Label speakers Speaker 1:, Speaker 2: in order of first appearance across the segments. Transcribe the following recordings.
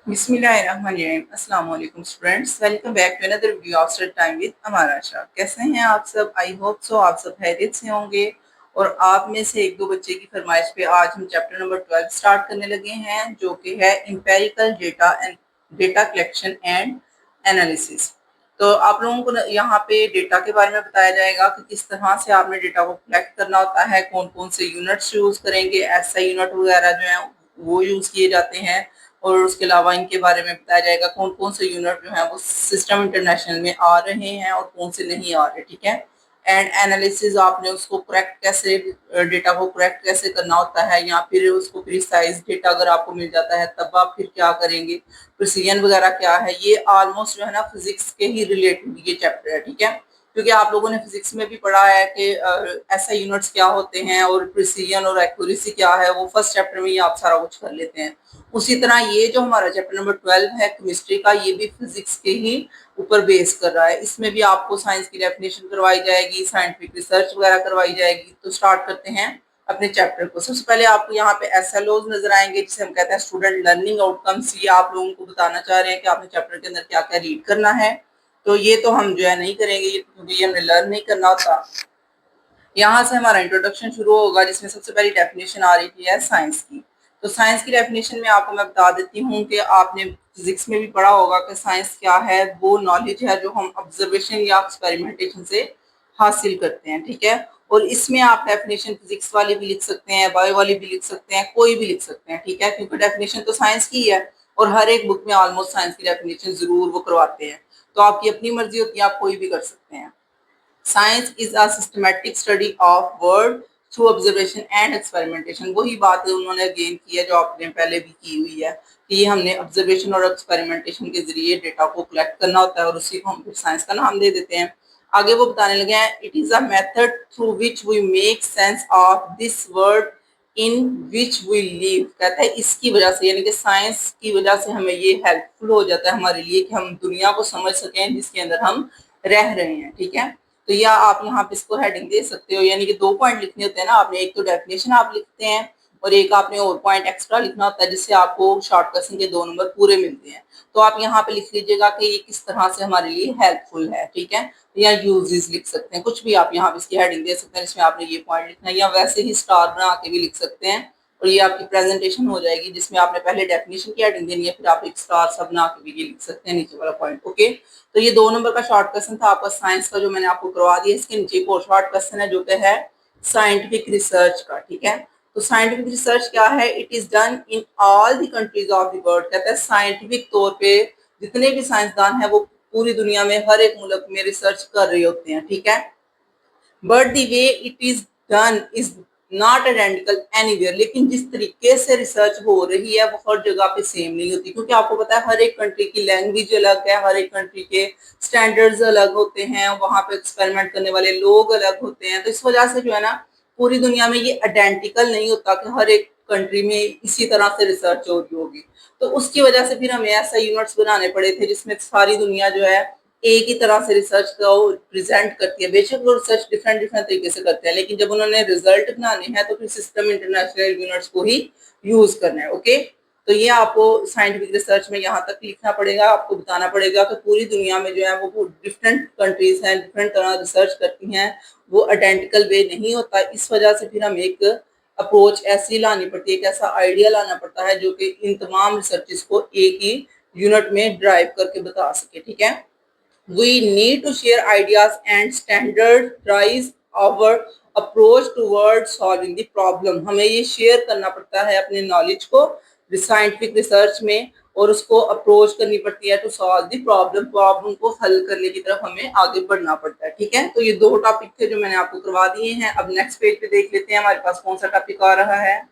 Speaker 1: बिस्मिल्लाहिर्रहमानिर्रहीम। अस्सलाम वालेकुम students, welcome back to another video of study time with Amara Shah. कैसे हैं आप सब? आई होप सो आप सब खैरियत से होंगे। और आप में से एक दो बच्चे की फरमाइश पे आज हम चैप्टर नंबर 12 स्टार्ट करने लगे हैं, जो कि है empirical data and data collection and analysis. तो आप लोगों को यहाँ पे डेटा के बारे में बताया जाएगा कि किस तरह से आपने डेटा को कलेक्ट करना होता है, कौन कौन से यूनिट्स यूज करेंगे, एसआई यूनिट वगैरह जो है वो यूज किए जाते हैं। और उसके अलावा इनके बारे में बताया जाएगा कौन कौन से यूनिट जो है वो सिस्टम इंटरनेशनल में आ रहे हैं और कौन से नहीं आ रहे। ठीक है। एंड एनालिसिस, आपने उसको करेक्ट कैसे, डेटा को करेक्ट कैसे करना होता है, या फिर उसको प्रिसाइज डेटा अगर आपको मिल जाता है तब आप फिर क्या करेंगे, प्रिसीजन वगैरह क्या है। ये ऑलमोस्ट जो है ना फिजिक्स के ही रिलेटेड ये चैप्टर है। ठीक है। क्योंकि आप लोगों ने फिजिक्स में भी पढ़ा है कि ऐसा यूनिट्स क्या होते हैं और प्रिसीजन और एक्यूरेसी क्या है, वो फर्स्ट चैप्टर में ही आप सारा कुछ कर लेते हैं। उसी तरह ये जो हमारा चैप्टर नंबर 12 है केमिस्ट्री का, ये भी फिजिक्स के ही ऊपर बेस कर रहा है। इसमें भी आपको साइंस की डेफिनेशन करवाई जाएगी, साइंटिफिक रिसर्च वगैरह करवाई जाएगी। तो स्टार्ट करते हैं अपने चैप्टर को। सबसे पहले आपको यहाँ पे एसएलओज नजर आएंगे, जिसे हम कहते हैं स्टूडेंट लर्निंग आउटकम्स। ये आप लोगों को बताना चाह रहे हैं कि आपने चैप्टर के अंदर क्या क्या रीड करना है। तो ये तो हम जो है नहीं करेंगे, ये क्योंकि ये हमने लर्न नहीं करना होता। यहाँ से हमारा इंट्रोडक्शन शुरू होगा, जिसमें सबसे पहली डेफिनेशन आ रही है साइंस की। तो साइंस की डेफिनेशन में आपको मैं बता देती हूँ कि आपने फिजिक्स में भी पढ़ा होगा कि साइंस क्या है। वो नॉलेज है जो हम ऑब्जर्वेशन या एक्सपेरिमेंटेशन से हासिल करते हैं। ठीक है। और इसमें आप डेफिनेशन फिजिक्स वाली भी लिख सकते हैं, बायो वाली भी लिख सकते हैं, कोई भी लिख सकते हैं। ठीक है। क्योंकि डेफिनेशन तो साइंस की है और हर एक बुक में ऑलमोस्ट साइंस की डेफिनेशन जरूर वो करवाते हैं। तो आपकी अपनी मर्जी होती है, आप कोई भी कर सकते हैं। Science is a systematic study of world through observation and experimentation. वही बात है उन्होंने अगेन की है जो आपने पहले भी की हुई है, कि ये हमने ऑब्जर्वेशन और एक्सपेरिमेंटेशन के जरिए डेटा को कलेक्ट करना होता है और उसी को हम फिर साइंस का नाम दे देते हैं। आगे वो बताने लगे हैं, it is a method through which we make sense of this world in which we live. कहता है इसकी वजह से, यानी कि साइंस की वजह से हमें ये हेल्पफुल हो जाता है हमारे लिए कि हम दुनिया को समझ सकें जिसके अंदर हम रह रहे हैं। ठीक है। तो या आप यहाँ पे इसको हेडिंग दे सकते हो, यानी कि दो पॉइंट लिखने होते हैं ना आपने, एक तो डेफिनेशन आप लिखते हैं और एक आपने और पॉइंट एक्स्ट्रा लिखना होता है, जिससे आपको शॉर्टकट के 2 नंबर पूरे मिलते हैं। तो आप यहाँ पे लिख लीजिएगा कि ये किस तरह से हमारे लिए हेल्पफुल है। ठीक है। या यूजेस लिख सकते हैं, कुछ भी आप यहाँ पे इसकी हेडिंग दे सकते हैं जिसमें आपने ये पॉइंट लिखना है, या वैसे ही स्टार बना के भी लिख सकते हैं और ये आपकी प्रेजेंटेशन हो जाएगी, जिसमें आपने पहले डेफिनेशन की हेडिंग देनी है, फिर आप एक स्टार सब बना के भी ये लिख सकते हैं नीचे वाला पॉइंट। ओके। तो ये 2 नंबर का शॉर्ट क्वेश्चन था आपका साइंस का, जो मैंने आपको करवा दिया। इसके नीचे एक और शॉर्ट क्वेश्चन है जो कि है साइंटिफिक रिसर्च का। ठीक है। तो साइंटिफिक रिसर्च क्या है? It is done in all the countries of the world. कहता है साइंटिफिक तौर पे जितने भी साइंसदान हैं वो पूरी दुनिया में हर एक मुल्क में रिसर्च कर रहे होते हैं। ठीक है। But the way it is done is not identical anywhere. लेकिन जिस तरीके से रिसर्च हो रही है वो हर जगह पे सेम नहीं होती, क्योंकि आपको पता है हर एक कंट्री की लैंग्वेज अलग है, हर एक कंट्री के स्टैंडर्ड्स अलग होते हैं, वहां पे एक्सपेरिमेंट करने वाले लोग अलग होते हैं। तो इस वजह से जो है ना पूरी दुनिया में ये आइडेंटिकल नहीं होता कि हर एक कंट्री में इसी तरह से रिसर्च हो रही होगी। तो उसकी वजह से फिर हमें ऐसा यूनिट्स बनाने पड़े थे जिसमें सारी दुनिया जो है एक ही तरह से रिसर्च को प्रेजेंट करती है। बेशक वो रिसर्च डिफरेंट डिफरेंट तरीके से करते हैं, लेकिन जब उन्होंने रिजल्ट बनाने हैं तो फिर सिस्टम इंटरनेशनल यूनिट्स को ही यूज करना है। ओके। तो ये आपको साइंटिफिक रिसर्च में यहाँ तक लिखना पड़ेगा, आपको बताना पड़ेगा कि पूरी दुनिया में जो है वो डिफरेंट कंट्रीज हैं, डिफरेंट तरह रिसर्च करती हैं, वो आइडेंटिकल वे नहीं होता। इस वजह से फिर हम एक अप्रोच ऐसी लानी पड़ती है, एक ऐसा आइडिया लाना पड़ता है जो कि इन तमाम रिसर्चेस को एक ही यूनिट में ड्राइव करके बता सके। ठीक है। We need to share ideas and standardize our approach towards solving the problem। हमें ये शेयर करना पड़ता है अपने नॉलेज को साइंटिफिक रिसर्च में, और उसको अप्रोच करनी पड़ती है to solve the problem. Problem को हल करने की तरफ हमें आगे बढ़ना पड़ता है। ठीक है। तो ये 2 टॉपिक थे जो मैंने आपको करवा दिए हैं। अब नेक्स्ट पेज पे देख लेते हैं हमारे पास कौन सा टॉपिक आ रहा है।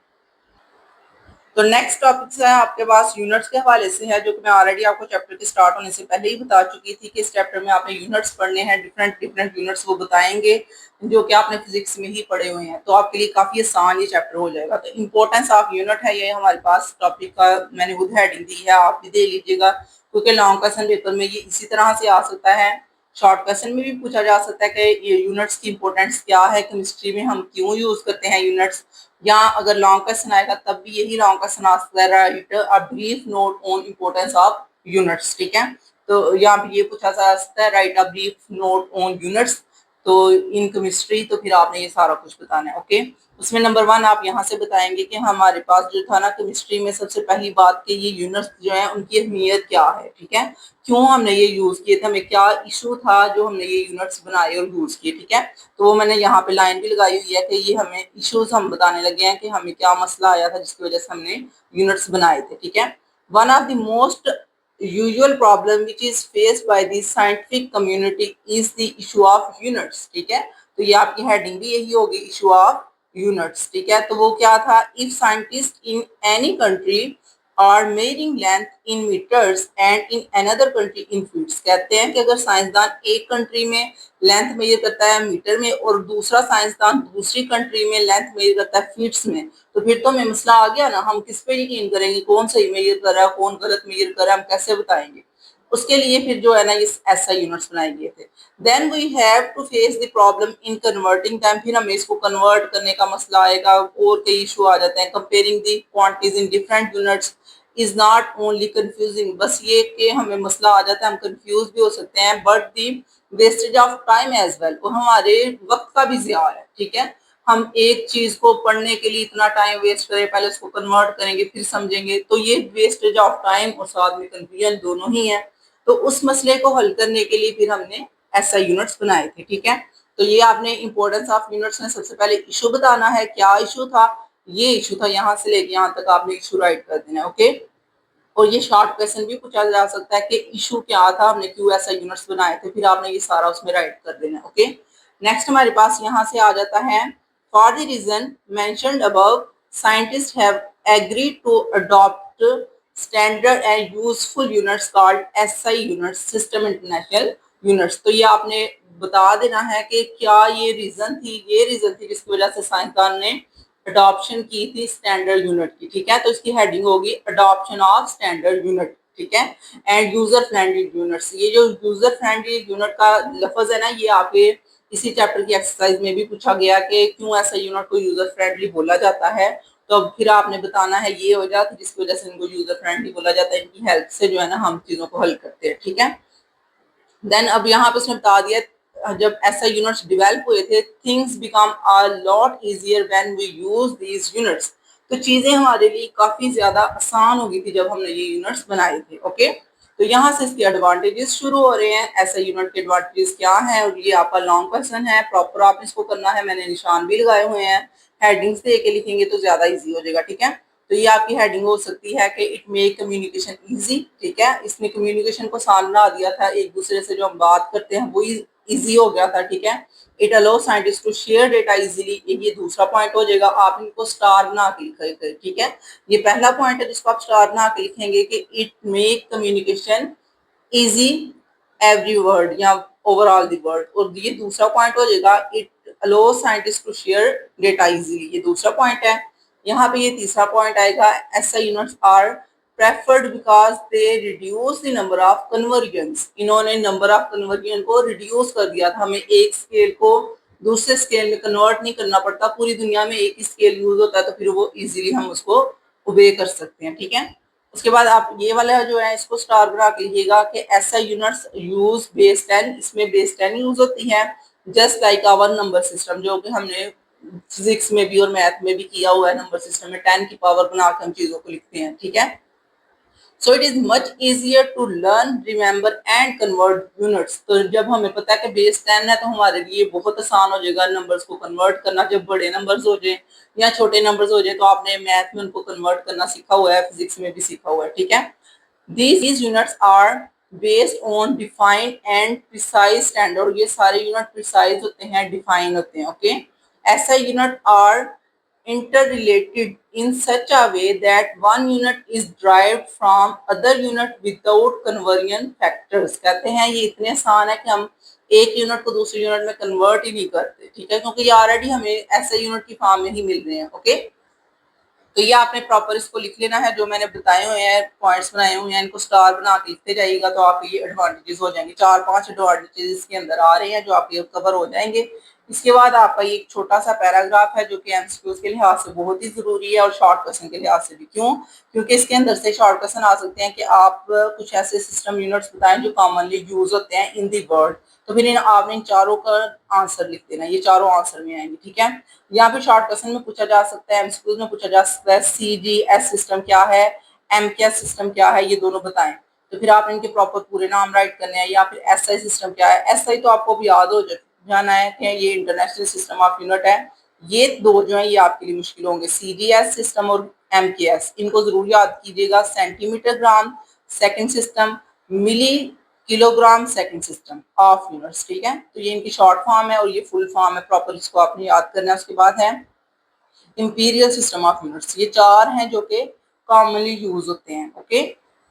Speaker 1: तो नेक्स्ट टॉपिक है आपके पास यूनिट्स के हवाले से है, जो कि मैं ऑलरेडी आपको चैप्टर के स्टार्ट होने से पहले ही बता चुकी थी कि इस चैप्टर में आपने यूनिट्स पढ़ने हैं, डिफरेंट डिफरेंट यूनिट्स वो बताएंगे जो कि आपने फिजिक्स में ही पढ़े हुए हैं। तो आपके लिए काफी आसान ये चैप्टर हो जाएगा। तो इंपॉर्टेंस ऑफ यूनिट है ये हमारे पास टॉपिक का, मैंने खुद हेडिंग दी है, आप भी दे लीजिएगा, क्योंकि लॉन्ग क्वेश्चन पेपर में ये इसी तरह से आ सकता है। शॉर्ट क्वेश्चन में भी पूछा जा सकता है कि ये यूनिट्स की इंपॉर्टेंस क्या है, केमिस्ट्री में हम क्यों यूज करते हैं यूनिट्स, या अगर लॉन्ग क्वेश्चन आएगा तब भी यही लॉन्ग क्वेश्चन आ सकता है, right a brief note on importance of units. ठीक है, तो यहाँ पे ये पूछा जा सकता है, right a brief note on units. तो इन केमिस्ट्री तो फिर आपने ये सारा कुछ बताना है। ओके, उसमें नंबर 1 आप यहाँ से बताएंगे कि हमारे पास जो था ना केमिस्ट्री में सबसे पहली बात कि ये यूनिट्स जो है उनकी अहमियत क्या है। ठीक है, क्यों हमने ये यूज किए थे, हमें क्या इशू था जो हमने ये यूनिट्स बनाए और यूज किए। ठीक है, तो वो मैंने यहाँ पे लाइन भी लगाई हुई है कि ये हमें इश्यूज हम बताने लगे हैं कि हमें क्या मसला आया था जिसकी वजह से हमने यूनिट्स बनाए थे। ठीक है, one of the most usual problem which is faced by the scientific community is the issue of units। ठीक है, तो ये आपकी हेडिंग भी यही होगी, इशू ऑफ यूनिट्स। ठीक है, तो वो क्या था, if scientist in any country are measuring length in metres and in another country in feets. कहते हैं कि अगर साइंसदान एक कंट्री में लेंथ मेजर करता है मीटर में और दूसरा साइंसदान दूसरी कंट्री में लेंथ मेजर करता है फीट्स में, तो फिर तो हमें मसला आ गया ना, हम किस पे यकीन करेंगे, कौन सही मेजर कर रहा है कौन गलत मेजर कर रहा है, हम कैसे बताएंगे। उसके लिए फिर जो है ना ये ऐसा यूनिट्स बनाए गए थे। Then we have to face the problem in converting time, फिर हमें इसको कन्वर्ट करने का मसला आएगा और कई इशू आ जाते हैं। Comparing the quantities in different units is not only confusing, बस ये कि हमें मसला आ जाता है, हम कंफ्यूज भी हो सकते हैं, but the wastage of time as well, और हमारे वक्त का भी ज़िया है। ठीक है, हम एक चीज को पढ़ने के लिए इतना टाइम वेस्ट करें, पहले उसको कन्वर्ट करेंगे फिर समझेंगे, तो ये वेस्टेज ऑफ टाइम और साथ में कंफ्यूजन दोनों ही है। तो उस मसले को हल करने के लिए फिर हमने ऐसा यूनिट्स बनाए थे। ठीक है, तो ये आपने इंपॉर्टेंस ऑफ यूनिट्स में सबसे पहले इशू बताना है, क्या इशू था, ये इशू था, यहाँ से लेके यहाँ तक आपने इशू राइट कर देना है। ओके, और ये शॉर्ट क्वेश्चन भी पूछा जा सकता है कि इशू क्या था, हमने क्यों ऐसा यूनिट्स बनाए थे, फिर आपने ये सारा उसमें राइट कर देना। ओके, नेक्स्ट हमारे पास यहाँ से आ जाता है, for the reason mentioned above scientist have agreed to adopt standard and useful units called SI units, system international units. तो ये आपने बता देना है कि क्या ये रीजन थी, ये रीजन थी जिसकी वजह से साइंसदान ने अडॉप्शन की थी स्टैंडर्ड यूनिट की। ठीक है, तो इसकी हेडिंग होगी अडॉप्शन ऑफ स्टैंडर्ड यूनिट। ठीक है, एंड यूजर फ्रेंडली यूनिट्स। ये जो यूजर फ्रेंडली यूनिट का लफ्ज है ना, ये आपके इसी चैप्टर की एक्सरसाइज में भी पूछा गया कि क्यों ऐसा यूनिट को यूजर फ्रेंडली बोला जाता है। तो फिर आपने बताना है ये वजह थी जिसकी वजह से इनको यूजर फ्रेंडली बोला जाता है, इनकी हेल्प से जो है ना हम चीजों को हल करते हैं। ठीक है, देन अब यहाँ पे उसने बता दिया जब ऐसा यूनिट्स डेवलप हुए थे, things become a lot easier when we use these units. तो चीजें हमारे लिए काफी ज्यादा आसान हो गई थी जब हमने ये यूनिट्स बनाए थे। ओके, तो यहाँ से इसके एडवांटेजेस शुरू हो रहे हैं, ऐसा यूनिट के एडवांटेजेस क्या हैं, और ये आपका लॉन्ग क्वेश्चन है, प्रॉपर आपने इसको करना है, मैंने निशान भी लगाए हुए हैं, हेडिंग्स दे के लिखेंगे तो ज्यादा ईजी हो जाएगा। ठीक है, तो ये आपकी हेडिंग हो सकती है कि इट मेक कम्युनिकेशन इजी। ठीक है, इसने कम्युनिकेशन को आसान बना दिया था, एक दूसरे से जो हम बात करते हैं वो इजी हो गया था। ठीक है, it allow scientist to share data easily, ये दूसरा पॉइंट हो जाएगा, आप इनको स्टार बना के लिखेंगे। ठीक है, ये पहला पॉइंट है जिसको आप स्टार बना के लिखेंगे कि it make communication easy every word या ओवरऑल द वर्ड, और ये दूसरा पॉइंट हो जाएगा it allow scientist to share data easily, ये दूसरा पॉइंट है। यहाँ पे ये तीसरा पॉइंट आएगा, ऐसा units are preferred because they reduce the number of conversions. इन्होंने नंबर ऑफ कन्वर्जन को रिड्यूस कर दिया था, हमें एक स्केल को दूसरे स्केल में कन्वर्ट नहीं करना पड़ता, पूरी दुनिया में एक ही स्केल यूज होता है, तो फिर वो इजीली हम उसको ओबे कर सकते हैं। ठीक है, उसके बाद आप ये वाला जो है इसको स्टार बना के लिखिएगा कि ऐसा यूनिट्स यूज बेस 10, इसमें बेस 10 यूज होती है, just like our number system, जो कि हमने फिजिक्स में भी और मैथ में भी किया हुआ है। नंबर सिस्टम में 10 की पावर बना के हम चीजों को लिखते हैं। ठीक है, so it is much easier to learn, remember and convert units. तो जब हमें पता है कि बेस 10 है तो हमारे लिए बहुत आसान हो जाएगा नंबर्स को कन्वर्ट करना। जब बड़े नंबर्स हो जाए या छोटे नंबर्स हो जाए तो आपने मैथ में उनको कन्वर्ट करना सीखा हुआ है, फिजिक्स में भी सीखा हुआ है। ठीक है, these units are based on defined and precise standard। ये सारे यूनिट प्रिसाइज होते हैं, डिफाइन होते हैं। ओके, ऐसा unit are interrelated in such a way that one unit is derived from other unit without conversion factors। कहते हैं ये इतने आसान है कि हम एक यूनिट को दूसरे यूनिट में कन्वर्ट ही नहीं करते। ठीक है, क्योंकि ये ऑलरेडी हमें ऐसे यूनिट की फॉर्म में ही मिल रहे हैं। ओके, तो ये आपने प्रॉपर इसको लिख लेना है, जो मैंने बताए हुए हैं पॉइंट्स बनाए हुए हैं, इनको स्टार बना के लिखते जाइएगा तो आपके ये एडवांटेजेस हो जाएंगे। 4-5 एडवांटेजेस के अंदर आ रहे हैं जो आपके कवर हो जाएंगे इसके बाद आपका ये एक छोटा सा पैराग्राफ है जो कि एमसीक्यूज के लिहाज से बहुत ही जरूरी है और शॉर्ट क्वेश्चन के लिहाज से भी। क्यों? क्योंकि इसके अंदर से शॉर्ट क्वेश्चन आ सकते हैं कि आप कुछ ऐसे सिस्टम यूनिट्स बताएं जो कॉमनली यूज होते हैं इन दी वर्ल्ड। तो फिर आपने इन चारों का आंसर लिख देना, ये चारों आंसर में आएंगे। ठीक है, यहाँ पे शॉर्ट क्वेश्चन में पूछा जा सकता है, एमसीक्यूज में पूछा जा सकता है CGS सिस्टम क्या है, MKS सिस्टम क्या है, ये दोनों बताएं। तो फिर आप इनके प्रॉपर पूरे नाम राइट करने हैं। या फिर SI सिस्टम क्या है, SI तो आपको भी याद हो जाना है कि ये इंटरनेशनल सिस्टम ऑफ यूनिट है। ये दो जो है ये आपके लिए मुश्किल होंगे, CGS सिस्टम और MKS, इनको जरूर याद कीजिएगा। Centimetre gram second system, milli kilogram second system of units. ठीक है, तो ये इनकी शॉर्ट फॉर्म है और ये फुल फॉर्म है, प्रॉपर इसको आपने याद करना है। उसके बाद है इंपीरियल सिस्टम ऑफ यूनिट्स, ये चार हैं जो कि कॉमनली यूज होते हैं। ओके,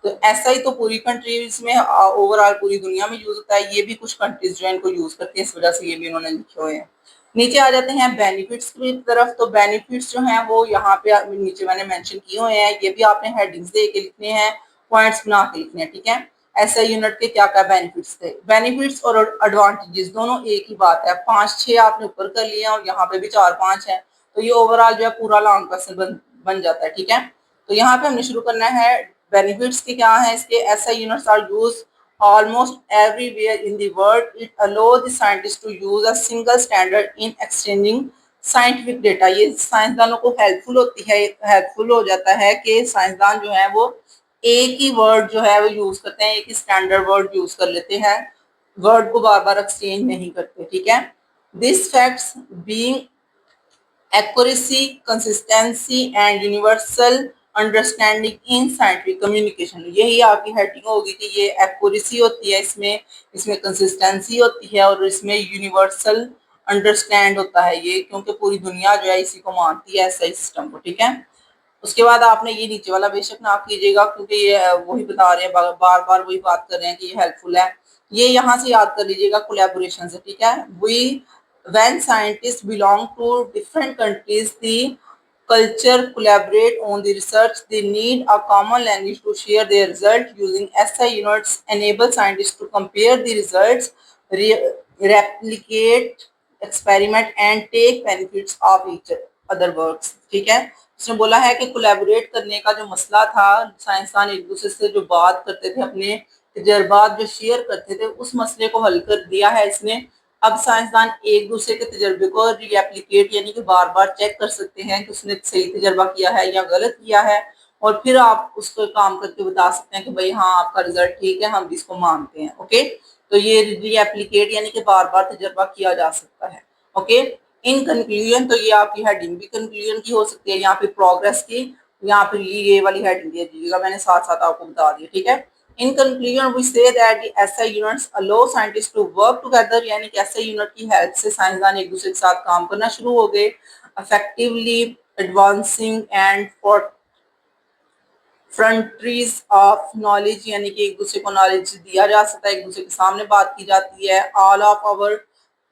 Speaker 1: तो ऐसा ही तो पूरी कंट्रीज में ओवरऑल पूरी दुनिया में यूज होता है। ये भी कुछ कंट्रीज जो है इनको यूज करती हैं, इस वजह से ये भी उन्होंने लिखे हुए हैं। नीचे आ जाते हैं बेनिफिट्स की तरफ। तो बेनिफिट्स जो हैं वो यहाँ पे नीचे मैंने मेंशन किए हुए हैं, ये भी आपने हेडिंग्स दे के लिखने हैं, पॉइंट्स बना के लिखने हैं। ठीक है, ऐसा यूनिट के क्या क्या बेनिफिट्स थे। बेनिफिट्स और एडवांटेजेस दोनों एक ही बात है, 5-6 आपने ऊपर कर लिया और यहाँ पे भी 4-5 है, तो ये ओवरऑल जो है पूरा लॉन्ग क्वेश्चन बन जाता है। ठीक है, तो यहाँ पे हमने शुरू करना है बेनिफिट्स के क्या है इसके। ऐसा units are use almost everywhere in the world. It allows the scientists to use a single standard in exchanging scientific data. ये साइंसदानों को हेल्पफुल हो जाता है कि साइंसदान जो है वो एक ही वर्ड जो है वो यूज करते हैं, एक ही स्टैंडर्ड वर्ड यूज कर लेते हैं, वर्ड को बार बार एक्सचेंज नहीं करते। ठीक है, this facts being accuracy, consistency and universal understanding in scientific communication. यही आपकी हेडिंग होगी कि ये एक्यूरेसी होती है इसमें, इसमें कंसिस्टेंसी होती है और इसमें यूनिवर्सल अंडरस्टैंड होता है ये, क्योंकि पूरी दुनिया जो है इसी को मानती है ऐसा सिस्टम को। ठीक है, उसके बाद आपने ये नीचे वाला बेशक ना कीजिएगा क्योंकि ये वही बता रहे हैं, बार बार वही बात कर रहे हैं कि ये हेल्पफुल है। ये यहाँ से याद कर लीजिएगा कोलैबोरेशन से। ठीक है, we when scientists belong to different countries, the culture collaborate on the research, they need a common language to share their result. Using SI units enable scientists to compare the results, replicate experiment and take benefits of each other works। ठीक है, उसने बोला है कि collaborate करने का जो मसला था, साइंसदान एक दूसरे से जो बात करते थे, अपने तजर्बात जो शेयर करते थे, उस मसले को हल कर दिया है इसने। अब साइंसदान एक दूसरे के तजर्बे को रिएप्लीकेट यानी कि बार बार चेक कर सकते हैं कि उसने सही तजर्बा किया है या गलत किया है, और फिर आप उसको काम करके बता सकते हैं कि भाई हाँ आपका रिजल्ट ठीक है, हम इसको मानते हैं। ओके, तो ये रिएप्लीकेट यानी कि बार बार तजर्बा किया जा सकता है। ओके, इन कंक्लूजन, तो ये आपकी हेडिंग भी कंक्लूजन की हो सकती है, यहाँ पे प्रोग्रेस की, यहाँ पे ये वाली हेडिंग दे दीजिएगा, मैंने साथ साथ आपको बता दिया। ठीक है, in conclusion we see that the SI units allow scientist to work together, यानी कि एसआई यूनिट की हेल्प से साइंसदान एक दूसरे के साथ काम करना शुरू हो गए, effectively advancing and for frontiers of knowledge, यानी कि एक दूसरे को नॉलेज दिया जा सकता है, एक दूसरे के सामने बात की जाती है। All of our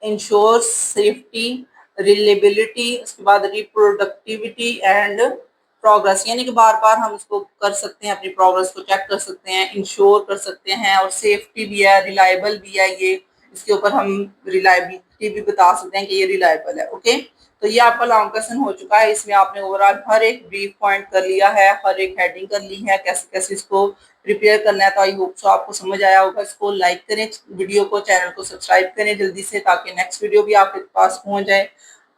Speaker 1: ensure safety, reliability, उसके बाद रिप्रोडक्टिविटी एंड प्रोग्रेस, यानी कि बार बार हम इसको कर सकते हैं, अपनी प्रोग्रेस को चेक कर सकते हैं, इंश्योर कर सकते हैं, और सेफ्टी भी है, रिलायबल भी है, ये इसके ऊपर हम रिलायबिलिटी भी बता सकते हैं कि ये रिलायबल है। ओके, तो ये आपका लॉन्ग क्वेश्चन हो चुका है, इसमें आपने ओवरऑल हर एक ब्रीफ पॉइंट कर लिया है, हर एक हेडिंग कर ली है, कैसे कैसे इसको प्रिपेयर करना है। तो आई होप सो आपको समझ आया होगा। इसको लाइक करें वीडियो को, चैनल को सब्सक्राइब करें जल्दी से, ताकि नेक्स्ट वीडियो भी आपके पास पहुंच जाए।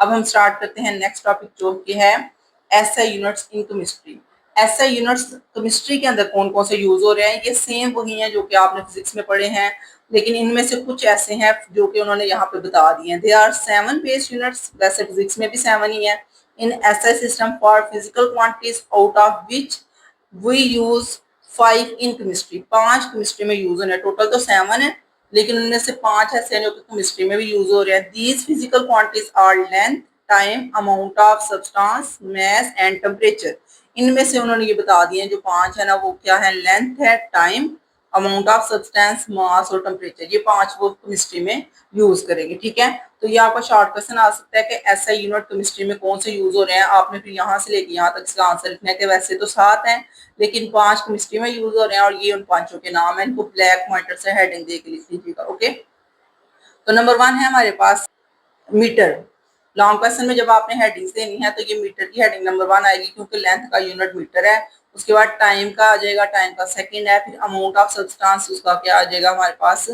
Speaker 1: अब हम स्टार्ट करते हैं नेक्स्ट टॉपिक जो कि है SI units in chemistry. SI units chemistry के अंदर कौन कौन से यूज हो रहे हैं, ये सेम वही हैं जो कि आपने फिजिक्स में पढ़े हैं, लेकिन इनमें से कुछ ऐसे हैं जो कि उन्होंने यहाँ पे बता दिए हैं। दे आर 7 बेस यूनिट्स, वैसे फिजिक्स में भी 7 ही है। In SI system for physical quantities out of which we use 5 in chemistry, 5 chemistry में यूज होने, टोटल तो 7 है, लेकिन उनमें से 5 ऐसे हैं जो कि केमिस्ट्री में भी यूज हो रहे हैं। These physical quantities are length, time, amount of substance, mass and temperature. इनमें से उन्होंने ये बता दिए हैं जो 5 है ना, वो क्या है, लेंथ है, टाइम, अमाउंट ऑफ सब्सटेंस, मास और टेम्परेचर, ये 5 वो केमिस्ट्री में यूज करेंगे। ठीक है, तो ये आपका शॉर्ट क्वेश्चन आ सकता है कि ऐसा यूनिट केमिस्ट्री में कौन से यूज हो रहे हैं, आपने फिर यहाँ से लेके यहाँ तक इसका आंसर लिखना है कि वैसे तो 7 हैं लेकिन 5 केमिस्ट्री में यूज हो रहे हैं, और ये उन 5 के नाम है, इनको ब्लैक पॉइंटर से हेडिंग दे के लिख लीजिएगा। ओके, तो नंबर 1 है हमारे पास मीटर। लॉन्ग क्वेश्चन में जब आपने हेडिंग्स देनी है तो ये मीटर की हेडिंग नंबर 1 आएगी क्योंकि लेंथ का यूनिट मीटर है। उसके बाद टाइम का आ जाएगा, टाइम का सेकंड है। फिर अमाउंट ऑफ सब्सटेंस उसका क्या आ जाएगा हमारे पास,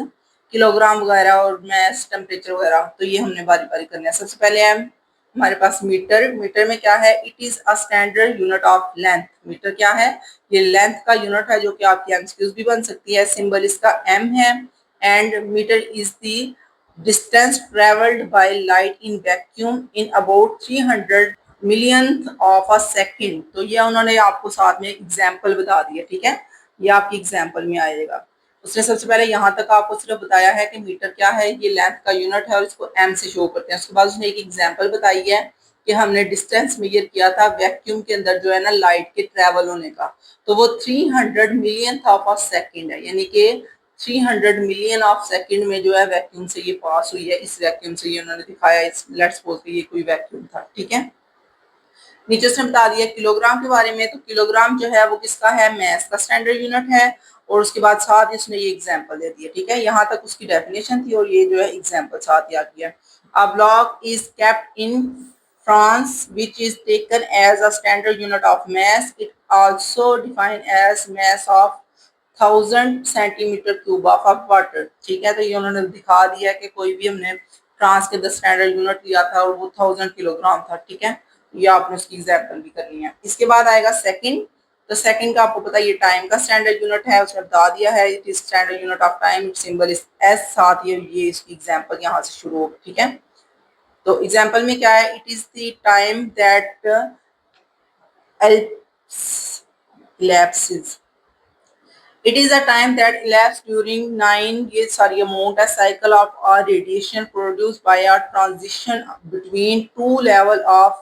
Speaker 1: किलोग्राम वगैरह, और मैस, टेम्परेचर वगैरह। तो ये हमने बारी बारी करना है। सबसे पहले है हमारे पास मीटर। मीटर में क्या है, it is a standard unit of length. Metre क्या है, ये लेंथ का यूनिट है, जो कि आपकी एमसीक्यूज भी बन सकती है। सिंबल इसका एम है। And metre is the distance traveled by light in vacuum in about 300 millionth of a second। तो ये उन्होंने आपको साथ में एग्जाम्पल बता दिया, ठीक है, ये आपकी एग्जाम्पल में आएगा। उसने सबसे पहले यहाँ तक आपको सिर्फ बताया है कि मीटर क्या है, ये लेंथ का यूनिट है और इसको एम से शो करते हैं। उसके बाद उसने एक एग्जाम्पल बताई है कि हमने डिस्टेंस मेजर किया था वैक्यूम के अंदर जो है ना लाइट के ट्रेवल होने का, तो वो 300 मिलियन ऑफ अ सेकेंड है, यानी कि 300 मिलियन ऑफ सेकंड में जो है वैक्यूम से ये पास हुई है। इस वैक्यूम से ये उन्होंने दिखाया, इस लेट्स सपोज कि ये कोई वैक्यूम था, ठीक है। नीचे से बता दिया किलोग्राम के बारे में। तो किलोग्राम जो है वो किसका है, मैस का स्टैंडर्ड यूनिट है। और उसके बाद साथ ही उसने ये एग्जांपल दे दिया, ठीक है। यहाँ तक उसकी डेफिनेशन थी और ये जो है एग्जांपल साथ ही आ गया। A block is kept in France which is taken as a standard unit of mass. It also defined as mass of 1000 centimetre cube of water, ठीक है। तो ये उन्होंने दिखा दिया कि कोई भी हमने फ्रांस के 10 स्टैंडर्ड यूनिट लिया था और वो 1000 किलोग्राम था, ठीक है। ये आपने उसकी एग्जाम्पल भी करनी है। इसके बाद आएगा सेकंड। तो सेकंड का आपको पता है ये टाइम का स्टैंडर्ड यूनिट है, उसने बता दिया है it is standard unit of time, it symbol is S. साथ ये इसकी एग्जाम्पल यहाँ से शुरू होगी, ठीक है। तो एग्जाम्पल में क्या है, it is the time that elapses। It is the time that elapsed during 9 years, amount a cycle of a radiation produced by a transition between two level of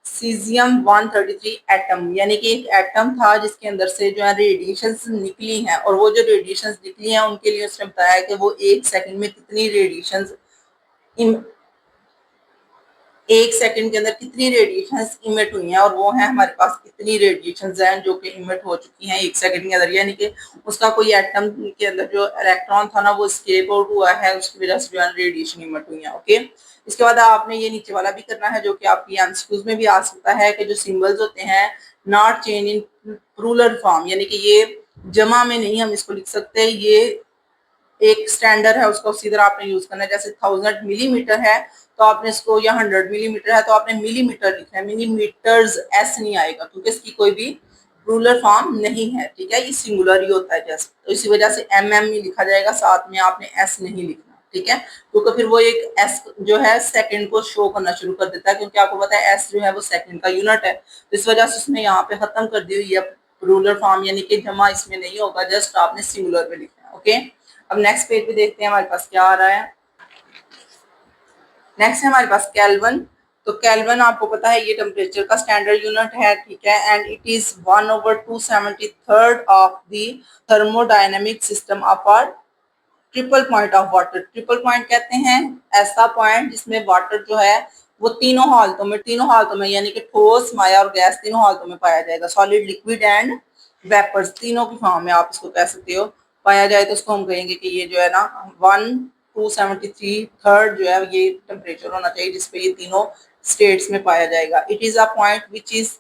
Speaker 1: cesium 133 atom. यानी कि एक atom था जिसके अंदर से जो है radiations निकली हैं, और वो जो रेडिएशंस निकली हैं उनके लिए उसने बताया कि वो एक सेकंड में कितनी रेडिएशंस, एक सेकंड के अंदर कितनी रेडिएशंस इमिट हुई हैं, और वो है हमारे पास कितनी रेडिएशंस हैं जो कि इमिट हो चुकी हैं एक सेकंड के अंदर। यानी कि उसका कोई एटम के अंदर जो इलेक्ट्रॉन था ना वो स्केप आउट हुआ है, उसकी वजह से जो है रेडिएशन इमिट हुई है, ओके। इसके बाद आपने ये नीचे वाला भी करना है जो कि आपकी एमसीक्यूज में भी आ सकता है कि जो सिंबल्स होते हैं not change in plural form, यानी कि ये जमा में नहीं हम इसको लिख सकते, ये एक स्टैंडर्ड है उसको उसी तरह आपने यूज करना है। जैसे 1000 मिलीमीटर है तो आपने इसको, या 100 मिलीमीटर है तो आपने मिलीमीटर लिखना है, मिलीमीटर्स एस नहीं आएगा क्योंकि इसकी कोई भी रूलर फॉर्म नहीं है, ठीक है, ये सिंगुलर ही होता है जैसे। तो इसी वजह से एम ही लिखा जाएगा, साथ में आपने एस नहीं लिखना, ठीक है, क्योंकि फिर वो एक एस जो है सेकंड को शो करना शुरू कर देता है, क्योंकि आपको पता है एस जो है वो सेकंड का यूनिट है। तो इस वजह से उसने यहाँ पे खत्म कर दी हुई है रूलर फॉर्म, यानी कि जमा इसमें नहीं होगा, जस्ट आपने सिंगुलर में लिखना है, ओके। अब नेक्स्ट पेज पे देखते हैं हमारे पास क्या आ रहा है। नेक्स्ट है हमारे पास केल्विन। तो केल्विन आपको पता है ये टेम्परेचर का स्टैंडर्ड यूनिट है, ठीक है, and it is 1/273 of the thermodynamic system of a triple point of water. Triple point कहते हैं ऐसा पॉइंट जिसमें वाटर जो है वो तीनों हालतों में यानी कि ठोस, माया और गैस तीनों हालतों में पाया जाएगा। सॉलिड, लिक्विड एंड वेपर्स तीनों की फॉर्म में आप इसको कह सकते हो। पाया जाए तो उसको हम कहेंगे कि ये जो है ना 1/273 जो है ये टेम्परेचर होना चाहिए जिसपे ये तीनों स्टेट्स में पाया जाएगा। It is a point which is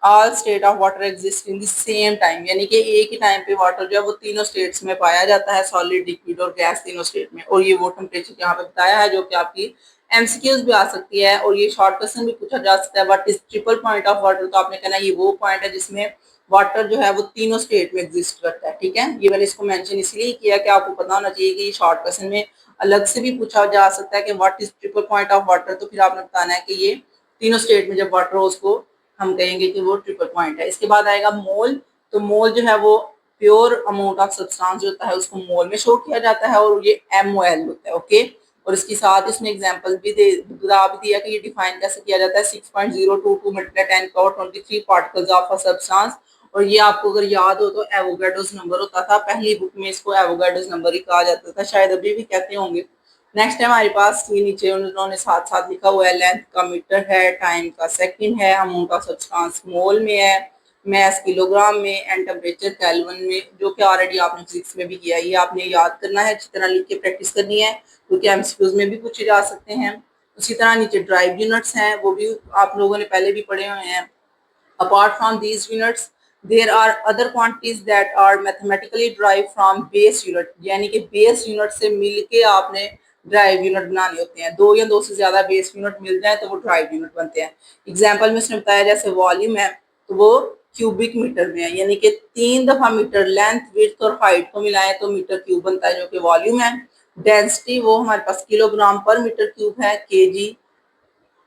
Speaker 1: all state of water exist in the same time, यानी कि एक ही टाइम पे वाटर जो है वो तीनों स्टेट्स में पाया जाता है, सॉलिड, लिक्विड और गैस तीनों स्टेट में। और ये वो टेम्परेचर यहाँ पे बताया है जो कि आपकी एमसीक्यूज भी आ सकती है और ये शॉर्ट क्वेश्चन भी पूछा जा सकता है। What is triple point of water, तो आपने कहना ये वो पॉइंट है जिसमें वाटर जो है वो तीनों स्टेट में एग्जिस्ट करता है, ठीक है। ये मैंने इसको मेंशन इसलिए किया कि आपको पता होना चाहिए कि ये शॉर्ट क्वेश्चन में अलग से भी पूछा जा सकता है कि what is triple point of water, तो फिर आपने बताना है कि ये तीनों स्टेट में जब वाटर हो उसको हम कहेंगे कि वो ट्रिपल पॉइंट है। इसके बाद आएगा मोल। तो मोल जो है वो प्योर अमाउंट ऑफ सब्सटेंस जो होता है उसको मोल में शो किया जाता है और ये MOL होता है, ओके। और इसके साथ इसने एग्जांपल भी बता भी दिया कि ये डिफाइन कैसे किया जाता है, 6.022 × 10⁻23 पार्टिकल्स ऑफ अ सब्सटेंस। और ये आपको अगर याद हो तो एवोगाड्रोस नंबर होता था, पहली बुक में इसको एवोगाड्रोस नंबर ही कहा जाता था, शायद अभी भी कहते होंगे। नेक्स्ट है हमारे पास ये नीचे उन्होंने साथ साथ लिखा हुआ है, लेंथ का मीटर है, टाइम का सेकंड है, अमाउंट ऑफ सब्सटेंस मोल में है, मैस किलोग्राम में, एंड टेम्परेचर केल्विन में, जो कि ऑलरेडी आपने फिजिक्स में भी किया है। ये आपने याद करना है, अच्छी तरह लिख के प्रैक्टिस करनी है क्योंकि एमसीक्यूज में भी पूछे जा सकते हैं। उसी तरह नीचे ड्राइव यूनिट्स हैं, वो भी आप लोगों ने पहले भी पढ़े हुए हैं। Apart from these units, there are other quantities that are mathematically derived from base unit, यानी कि base unit से मिलके आपने ड्राइव यूनिट बनाने होते हैं। दो या दो से ज्यादा बेस यूनिट मिल जाए तो वो ड्राइव यूनिट बनते हैं। एग्जाम्पल में उसने बताया जैसे वॉल्यूम है तो वो क्यूबिक मीटर में है, यानी कि 3 दफा मीटर लेंथ विड्थ और हाइट को मिलाएं तो मीटर क्यूब बनता है, जो कि वॉल्यूम है। डेंसिटी वो हमारे पास किलोग्राम पर मीटर क्यूब है, केजी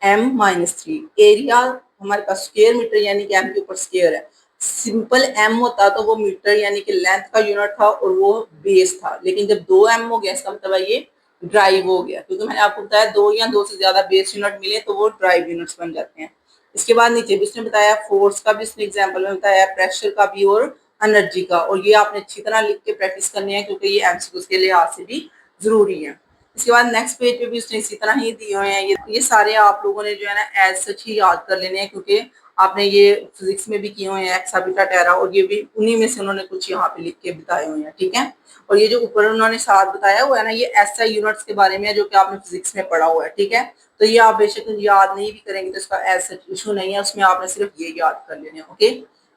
Speaker 1: M-3। एरिया हमारे पास स्क्वायर मीटर यानी कि एम के ऊपर स्क्वायर है। सिंपल एम होता तो वो मीटर यानी कि लेंथ का यूनिट था और वो बेस था, लेकिन जब 2M हो गया इसका मतलब है ये ड्राइव हो गया, क्योंकि मैंने आपको बताया दो या दो से ज्यादा बेस यूनिट मिले तो वो ड्राइव यूनिट्स बन जाते हैं। इसके बाद नीचे भी उसने बताया फोर्स का भी, उसने एग्जाम्पल में बताया प्रेशर का भी और एनर्जी का, और ये आपने अच्छी तरह लिख के प्रैक्टिस करनी है क्योंकि ये एमसीक्यूज के लिहाज से भी जरूरी है। इसके बाद नेक्स्ट पेज पे भी उसने इसी तरह ही दिए हुए हैं। ये सारे आप लोगों ने जो है ना एज सच ही याद कर लेने हैं, क्योंकि आपने ये फिजिक्स में भी किए हुए हैं एक्सा बीटा टेरा, और ये भी उन्हीं में से उन्होंने कुछ यहाँ पे लिख के बताए हुए हैं, ठीक है। और ये जो ऊपर उन्होंने साथ बताया हुआ है ना, ये एसआई यूनिट्स के बारे में है जो कि आपने फिजिक्स में पढ़ा हुआ है, ठीक है। तो ये आप बेशक याद नहीं भी करेंगे तो इसका एज सच इशू नहीं है, उसमें आपने सिर्फ ये याद कर लेने, ओके।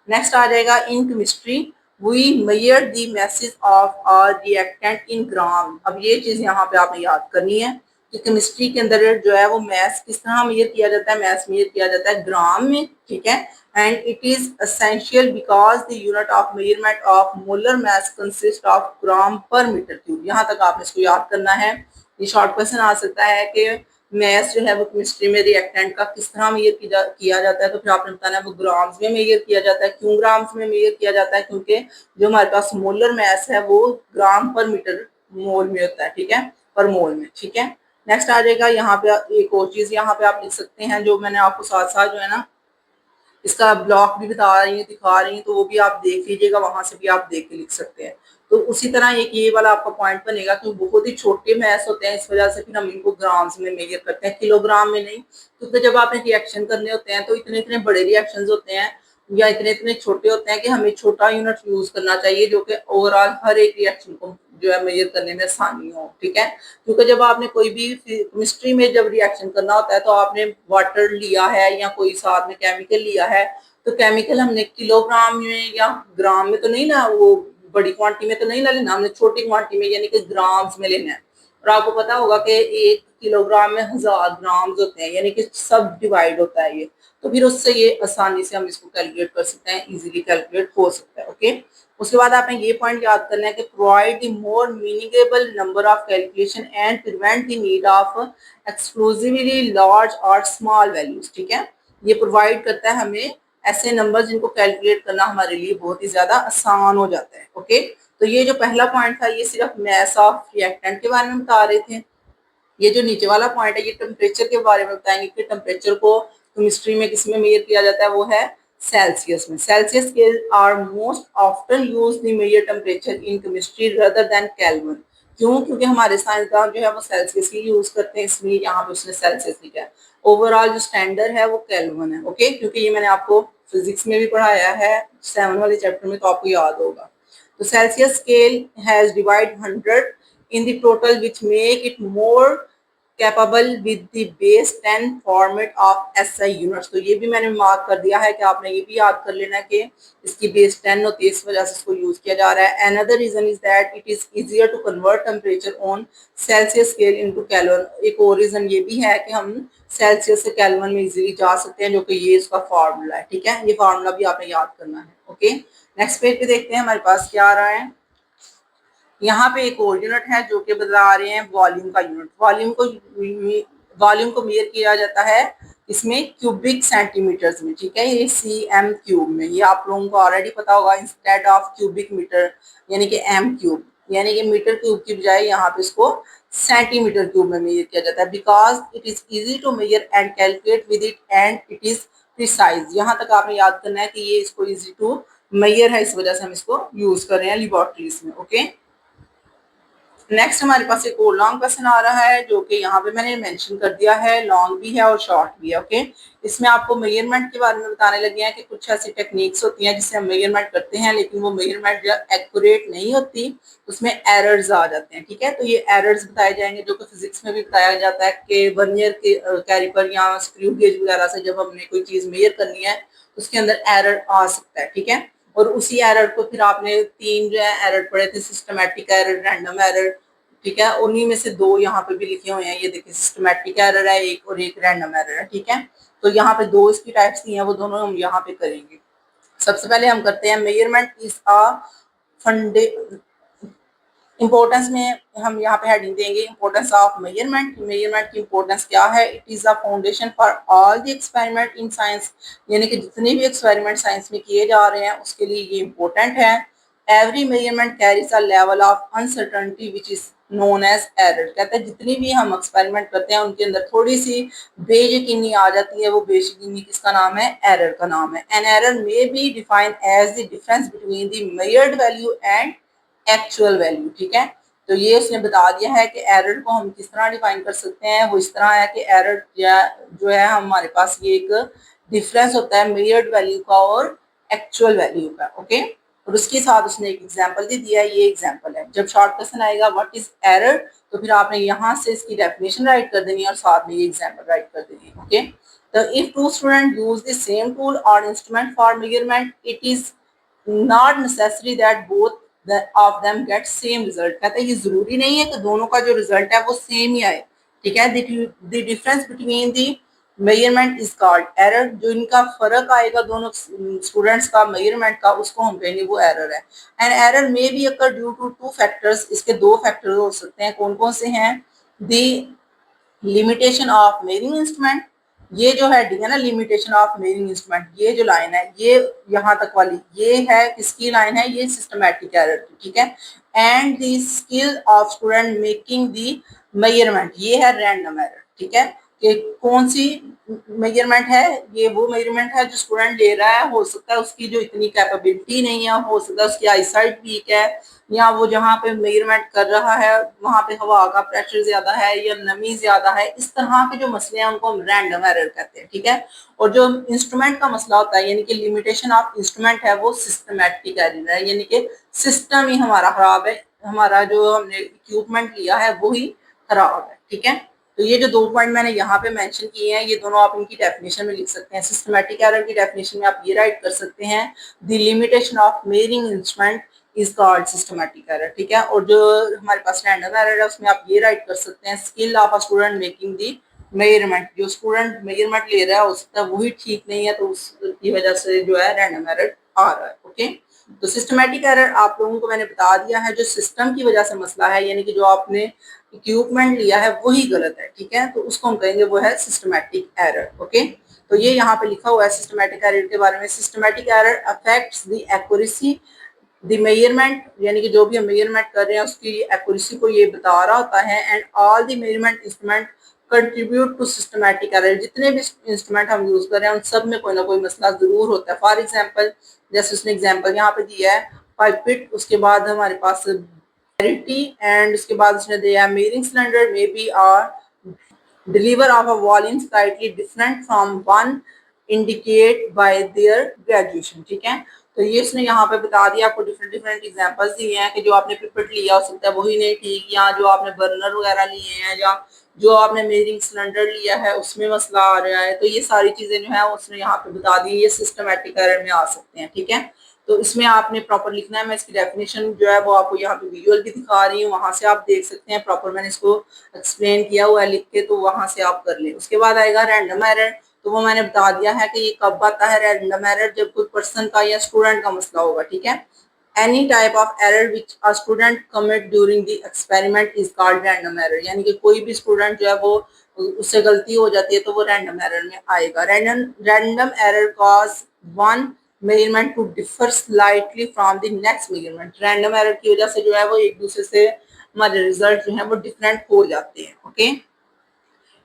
Speaker 1: नेक्स्ट आ जाएगा in chemistry we measure the mass of a reactant in gram. अब ये चीज यहाँ पे आपने याद करनी है कि केमिस्ट्री के अंदर जो है वो मैथ किस तरह मेजर किया जाता है, मैथ मेजर किया जाता है ग्राम में, ठीक है। And it is essential because the unit of measurement of molar mass consist of gram per metre cube. यहाँ तक आपने इसको याद करना है। ये शॉर्ट क्वेश्चन आ सकता है कि मैथ जो है वो केमिस्ट्री में रिएक्टेंट का किस तरह मेजर किया जाता है, तो फिर आपने बताना है वो ग्राम्स में मेजर किया जाता है। क्यों ग्राम्स में मेजर किया जाता है? क्योंकि जो हमारे पास मोलर मैथ है वो ग्राम पर मीटर मोल में होता है, ठीक है, पर मोल में, ठीक है। नेक्स्ट आ जाएगा यहाँ पे एक और चीज यहाँ पे आप लिख सकते हैं, जो मैंने आपको साथ साथ जो है ना इसका ब्लॉक भी बता रही है, दिखा रही है, तो वो भी आप देख लीजिएगा, वहां से भी आप देख के लिख सकते हैं। तो उसी तरह एक ये वाला आपका पॉइंट बनेगा कि बहुत ही छोटे मैथ्स होते हैं, इस वजह से फिर हम इनको ग्राम्स में मेजर करते हैं, किलोग्राम में नहीं। क्योंकि जब आपने रिएक्शन करने होते हैं तो इतने इतने बड़े रिएक्शन होते हैं या इतने इतने छोटे होते हैं कि हमें छोटा यूनिट यूज करना चाहिए जो कि ओवरऑल हर एक रिएक्शन को जो है मेजर करने में आसानी हो, ठीक है। क्योंकि जब आपने कोई भी केमिस्ट्री में जब रिएक्शन करना होता है तो आपने वाटर लिया है या कोई साथ में केमिकल लिया है, तो केमिकल हमने किलोग्राम में या ग्राम में तो नहीं ना, वो बड़ी क्वांटिटी में तो नहीं ना लेना, हमने छोटी क्वांटिटी में यानी कि ग्राम्स में लेना है। और आपको पता होगा कि 1 किलोग्राम में 1000 ग्राम्स होते हैं, यानी कि सब डिवाइड होता है ये, तो फिर उससे ये आसानी से हम इसको कैलकुलेट कर सकते हैं, इजीली कैलकुलेट हो सकता है, ओके। उसके बाद आपने ये पॉइंट याद करना है कि provide the more meaningful number of calculation and prevent the need of exclusively large और स्मॉल वैल्यूज, ठीक है। ये प्रोवाइड करता है हमें ऐसे नंबर जिनको कैलकुलेट करना हमारे लिए बहुत ही ज्यादा आसान हो जाता है, ओके। तो ये जो पहला पॉइंट था ये सिर्फ मैथ ऑफ रिएक्टेंट के बारे में बता रहे थे। ये जो नीचे वाला पॉइंट है ये टेम्परेचर के बारे में बताएंगे कि टेम्परेचर को केमिस्ट्री में किस में मेजर किया जाता है, वो है सेल्सियस में। Celsius scale are most often use the measure temperature in chemistry rather than Kelvin. क्यों? क्योंकि हमारे साइंसदान जो है वो सेल्सियस ही यूज करते हैं, इसलिए यहाँ पे उसने सेल्सियस लिखा है। ओवरऑल जो स्टैंडर्ड है वो केल्विन है, ओके। क्योंकि ये मैंने आपको फिजिक्स में भी पढ़ाया है 7 वाले चैप्टर में, तो आपको याद होगा। तो Celsius scale has divided 100 in the total, which make it more capable with the base 10 format of SI units। तो ये भी मैंने मार्क कर दिया है कि आपने ये भी याद कर लेना कि इसकी बेस 10 होती है, इस वजह से इसको यूज किया जा रहा है। Another reason is that it is easier to convert temperature on Celsius scale into Kelvin। एक और रीजन ये भी है कि हम सेल्सियस से केल्विन में इजीली जा सकते हैं, जो कि ये इसका फार्मूला है, ठीक है। ये फार्मूला भी आपने याद करना है, ओके। नेक्स्ट पेज पे देखते हैं हमारे पास क्या आ रहा है। यहाँ पे एक और यूनिट है जो कि बता रहे हैं वॉल्यूम का यूनिट। वॉल्यूम को मेजर किया जाता है इसमें क्यूबिक सेंटीमीटर्स में, ठीक है। ये cm क्यूब में, ये आप लोगों को ऑलरेडी पता होगा, इंस्टेड ऑफ क्यूबिक मीटर यानी कि m क्यूब, यानी कि मीटर क्यूब की बजाय यहाँ पे इसको सेंटीमीटर क्यूब में मेजर किया जाता है। Because it is easy to measure and calculate with it and it is precise. यहाँ तक आपने याद करना है कि ये इसको इजी टू मेजर है, इस वजह से हम इसको यूज कर रहे हैं लेबोरेटरीज में, ओके। नेक्स्ट हमारे पास एक और लॉन्ग क्वेश्चन आ रहा है जो कि यहाँ पे मैंने मेंशन कर दिया है, लॉन्ग भी है और शॉर्ट भी है। ओके, इसमें आपको मेजरमेंट के बारे में बताने लगे हैं कि कुछ ऐसी टेक्निक्स होती हैं जिससे हम मेजरमेंट करते हैं, लेकिन वो मेजरमेंट जो एक्यूरेट नहीं होती, उसमें एरर्स आ जाते हैं। ठीक है, तो ये एरर्स बताए जाएंगे जो कि फिजिक्स में भी बताया जाता है कि वर्नियर के कैलिपर या स्क्रू गेज वगैरह से जब हमने कोई चीज मेजर करनी है उसके अंदर एरर आ सकता है। ठीक है, और उसी एरर को फिर आपने तीन जो है एरर पढ़े थे, सिस्टमैटिक एरर, रैंडम एरर। ठीक है, उन्हीं में से दो यहाँ पे भी लिखे हुए हैं, ये देखिए सिस्टमैटिक एरर है एक और एक रैंडम एरर है। ठीक है, तो यहाँ पे दो इसकी टाइप्स दी हैं, वो दोनों हम यहाँ पे करेंगे। सबसे पहले हम करते हैं मेजरमेंट इज अ फंडे इंपॉर्टेंस में हम यहाँ पे हेडिंग देंगे इंपॉर्टेंस ऑफ मेजरमेंट। मेजरमेंट की इंपॉर्टेंस क्या है? It is a foundation for all the experiment in science, यानी कि जितने भी एक्सपेरिमेंट साइंस में किए जा रहे हैं उसके लिए ये इंपॉर्टेंट है। Every measurement carries a level of uncertainty which is known as error. कहते हैं जितनी भी हम एक्सपेरिमेंट करते हैं उनके अंदर थोड़ी सी बेयकीनी आ जाती है, वो बेयकीनी किसका नाम है? एरर का नाम है। An error may be defined as the difference between the measured value and actual value. ठीक है, तो ये उसने बता दिया है कि एरर को हम किस तरह डिफाइन कर सकते हैं। वो इस तरह है कि एरर जो है हमारे पास ये एक डिफरेंस होता है मेजर्ड वैल्यू का और एक्चुअल वैल्यू का। ओके, और उसके साथ उसने एक एग्जांपल भी दिया है, ये एग्जांपल है। जब शॉर्ट क्वेश्चन आएगा व्हाट इज एरर, तो फिर आपने यहाँ से इसकी डेफिनेशन राइट कर देनी है और साथ में ये एग्जांपल राइट कर देनी है। ओके, तो if two student use the same tool और instrument for measurement, it is not necessary that both of them get same result. कहते हैं ये जरूरी नहीं है कि दोनों का जो रिजल्ट है वो सेम ही आए। ठीक है, the difference between the measurement is called error. जो इनका फर्क आएगा दोनों स्टूडेंट्स का मेजरमेंट का, उसको हम कहेंगे वो एरर है। And error may be occur due to two factors. इसके दो फैक्टर हो सकते हैं, कौन कौन से हैं? The limitation of measuring instrument, ये जो है डी है ना, लिमिटेशन ऑफ मेजरिंग इंस्ट्रूमेंट, ये जो लाइन है ये यहाँ तक वाली, ये है किसकी लाइन है? ये सिस्टमैटिक एरर की। ठीक है, and the skill of student making the measurement, ये है रैंडम एरर। ठीक है, कि कौन सी मेजरमेंट है? ये वो मेजरमेंट है जो स्टूडेंट ले रहा है, हो सकता है उसकी जो इतनी कैपेबिलिटी नहीं है, हो सकता है उसकी आईसाइट वीक है, या वो जहाँ पे मेजरमेंट कर रहा है वहां पे हवा का प्रेशर ज्यादा है या नमी ज्यादा है। इस तरह के जो मसले हैं उनको हम रैंडम एरर कहते हैं। ठीक है, और जो इंस्ट्रूमेंट का मसला होता है यानी कि लिमिटेशन ऑफ इंस्ट्रूमेंट है, वो सिस्टमैटिक एरर है, यानी कि सिस्टम ही हमारा खराब है, हमारा जो हमने इक्विपमेंट लिया है वो ही खराब है। ठीक है, तो ये जो दो पॉइंट मैंने यहाँ पे मेंशन किए हैं, ये दोनों आप इनकी डेफिनेशन में लिख सकते हैं। सिस्टमैटिक एरर की डेफिनेशन में आप ये राइट कर सकते हैं, the limitation of measuring instrument is called systematic error. ठीक है, और जो हमारे पास रैंडम एरर है उसमें आप ये राइट कर सकते हैं, skill of a student making the measurement. जो स्टूडेंट मेजरमेंट ले रहा है हो सकता है वही ठीक नहीं है, तो उसकी वजह से जो है रैंडम एरर आ रहा है। ओके, तो सिस्टमैटिक एरर आप लोगों को मैंने बता दिया है, जो सिस्टम की वजह से मसला है, यानी कि जो आपने इक्विपमेंट लिया है वही गलत है। ठीक है, तो उसको हम कहेंगे वो है सिस्टमैटिक एरर। ओके, तो ये यहाँ पे लिखा हुआ है सिस्टमैटिक एरर के बारे में। Systematic error affects the accuracy the measurement, यानी कि जो भी हम मेजरमेंट कर रहे हैं उसकी एक्यूरेसी को ये बता रहा होता है। And all the measurement instrument contribute to systematic error. जितने भी इंस्ट्रूमेंट हम यूज कर रहे हैं उन सब में कोई ना कोई मसला जरूर होता है। फॉर एग्जाम्पल, जैसे उसने एग्जाम्पल यहाँ पे दिया है पाइपिट, उसके बाद हमारे पास एंड उसके बाद उसने दिया है measuring cylinder may be are deliver of a volume slightly different from one indicate by their graduation। ठीक है, तो ये उसने यहाँ पे बता दिया, आपको डिफरेंट डिफरेंट एग्जांपल्स दिए हैं कि जो आपने पिपेट लिया हो सकता है वही नहीं ठीक, या जो आपने बर्नर वगैरह लिए हैं, या जो आपने मेजरिंग सिलेंडर लिया है उसमें मसला आ रहा है। तो ये सारी चीजें जो है उसने यहाँ पे बता दी, ये सिस्टमैटिक एरर में आ सकते हैं। ठीक है, तो इसमें आपने प्रॉपर लिखना है। मैं इसकी डेफिनेशन जो है वो आपको यहाँ पे विजुअल भी दिखा रही हूँ, वहां से आप देख सकते हैं प्रॉपर, मैंने इसको एक्सप्लेन किया हुआ है लिख के, तो वहां से आप कर लें। उसके बाद आएगा रैंडम एरर, तो वो मैंने बता दिया है कि ये कब आता है रैंडम एरर, जब कोई पर्सन का या स्टूडेंट का मसला होगा। ठीक है, any type of error which a student commit during the experiment is called random error, यानी कि कोई भी स्टूडेंट जो है वो उससे गलती हो जाती है तो वो रैंडम एरर में आएगा। Random error cause one measurement to differ slightly from the next measurement. Random error की वजह से जो है वो एक दूसरे से हमारे रिजल्ट जो है वो डिफरेंट हो जाते हैं। Okay,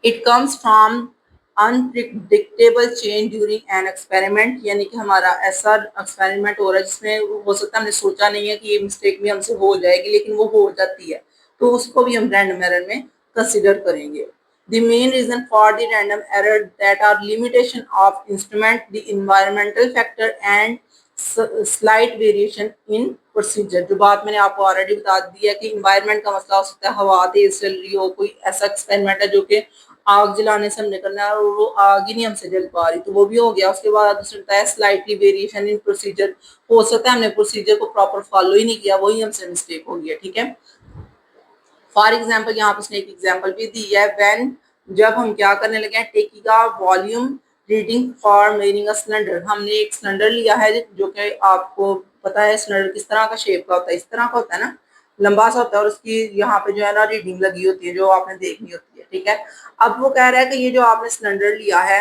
Speaker 1: it comes from unpredictable change during an experiment, यानी कि हमारा ऐसा एक्सपेरिमेंट हो रहा है जिसमें हो सकता है हमने सोचा नहीं है कि ये मिस्टेक भी हमसे हो जाएगी, लेकिन वो हो जाती है। तो उसको भी हम रैंडम एरर में कंसिडर करेंगे। The main reason for the random error that are limitation of instrument, the environmental factor and slight variation in procedure। जो बात मैंने आपको ऑलरेडी बता दी है कि environment का मसला हो सकता है, हवा तेज चल रही हो, कोई ऐसा एक्सपेरिमेंट है जो कि आग जलाने से हमने करना है और वो आग ही नहीं हमसे जल पा रही, तो वो भी हो गया। उसके बाद दूसरा है स्लाइटली वेरिएशन इन प्रोसीजर, हो सकता है हमने प्रोसीजर को प्रॉपर फॉलो ही नहीं किया, वही हमसे मिस्टेक हो गया। ठीक है, फॉर एग्जाम्पल यहाँ पर उसने एक एग्जाम्पल भी दी है, व्हेन जब हम क्या करने लगे हैं, टेकिंग का volume reading for measuring a cylinder. हमने एक सिलेंडर लिया है जो कि आपको पता है सिलेंडर किस तरह का शेप का होता है, इस तरह का होता है ना, लंबा सा होता है, और उसकी यहाँ पे जो है ना रीडिंग लगी होती है जो आपने देखनी होती है। ठीक है, अब वो कह रहा है कि ये जो आपने सिलेंडर लिया है,